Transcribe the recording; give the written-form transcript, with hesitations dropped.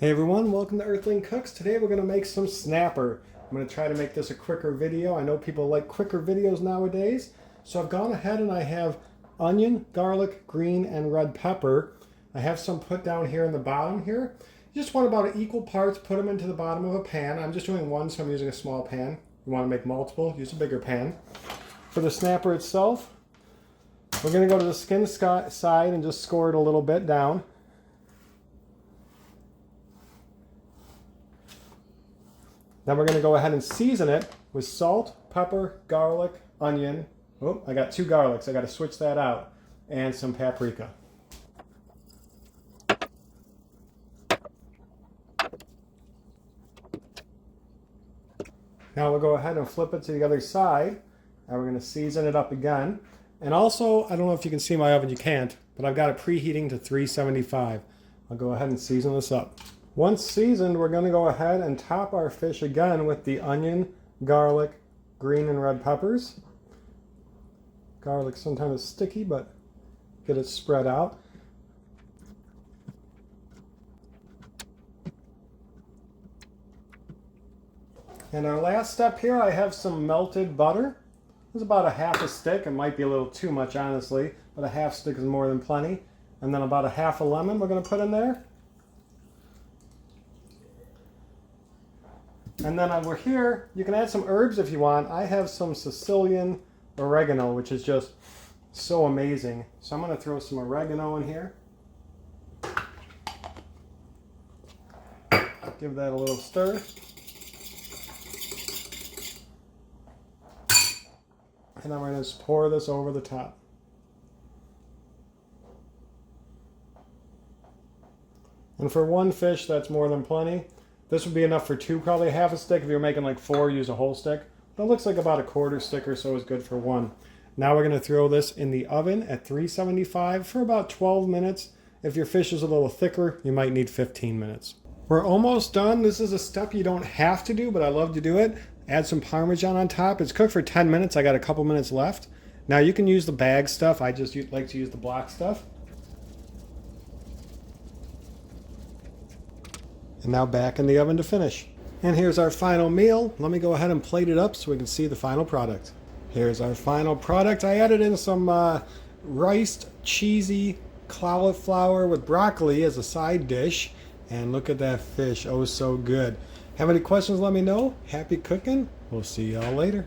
Hey everyone, welcome to Earthling Cooks. Today we're going to make some snapper. I'm going to try to make this a quicker video. I know people like quicker videos nowadays. So I've gone ahead and I have onion, garlic, green, and red pepper. I have some put down here in the bottom here. You just want about equal parts, put them into the bottom of a pan. I'm just doing one, so I'm using a small pan. You want to make multiple, use a bigger pan. For the snapper itself, we're going to go to the skin side and just score it a little bit down. Then we're going to go ahead and season it with salt, pepper, garlic, onion. Oh, I got 2 garlics. I got to switch that out. And some paprika. Now we'll go ahead and flip it to the other side. And we're going to season it up again. And also, I don't know if you can see my oven. You can't. But I've got it preheating to 375. I'll go ahead and season this up. Once seasoned, we're going to go ahead and top our fish again with the onion, garlic, green and red peppers. Garlic sometimes is sticky, but get it spread out. And our last step here, I have some melted butter. It's about a half a stick. It might be a little too much, honestly, but a half stick is more than plenty. And then about a half a lemon we're going to put in there. And then over here, you can add some herbs if you want. I have some Sicilian oregano, which is just so amazing. So I'm going to throw some oregano in here. Give that a little stir. And then we're going to just pour this over the top. And for one fish, that's more than plenty. This would be enough for 2, probably half a stick. If you're making like 4, use a whole stick. But it looks like about a quarter stick or so is good for 1. Now we're going to throw this in the oven at 375 for about 12 minutes. If your fish is a little thicker, you might need 15 minutes. We're almost done. This is a step you don't have to do, but I love to do it. Add some Parmesan on top. It's cooked for 10 minutes. I got a couple minutes left. Now you can use the bag stuff. I just like to use the block stuff. And now back in the oven to finish. And here's our final meal. Let me go ahead and plate it up so we can see the final product. Here's our final product. I added in some riced, cheesy cauliflower with broccoli as a side dish. And look at that fish. Oh, so good. Have any questions, let me know. Happy cooking. We'll see y'all later.